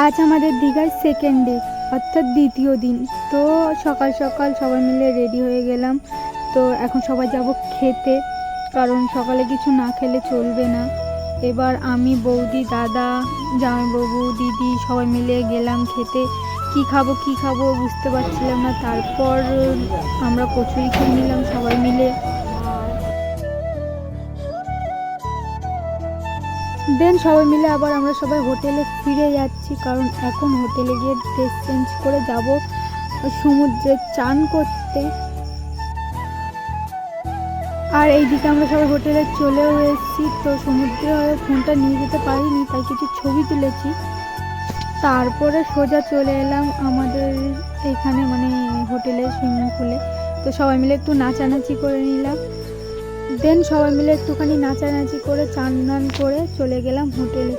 আজ আমাদের দীঘায় সেকেন্ড ডে, অর্থাৎ দ্বিতীয় দিন। তো সকাল সকাল সবাই মিলে রেডি হয়ে গেলাম। তো এখন সবাই যাব খেতে, কারণ সকালে কিছু না খেলে চলবে না। এবার আমি, বৌদি, দাদা, জামাইবাবু, দিদি সবাই মিলে গেলাম খেতে। কি খাবো বুঝতে পারছিলাম না। তারপর আমরা কচুরি খেয়ে নিলাম সবাই মিলে। দেন সবাই মিলে আবার আমরা সবাই হোটেলে ফিরে যাচ্ছি, কারণ এখন হোটেলে গিয়ে ড্রেস চেঞ্জ করে যাব সমুদ্রে চান করতে। আর এইদিকে আমরা সবাই হোটেলে চলেও এসেছি। তো সমুদ্রে ফোনটা নিয়ে যেতে পারিনি, তাই কিছু ছবি তুলেছি। তারপরে সোজা চলে এলাম আমাদের এখানে, মানে হোটেলে সুইমিং পুলে। তো সবাই মিলে একটু নাচানাচি করে নিলাম। দেন সবাই মিলে একটুখানি নাচানাচি করে চান দান করে চলে গেলাম হোটেলে।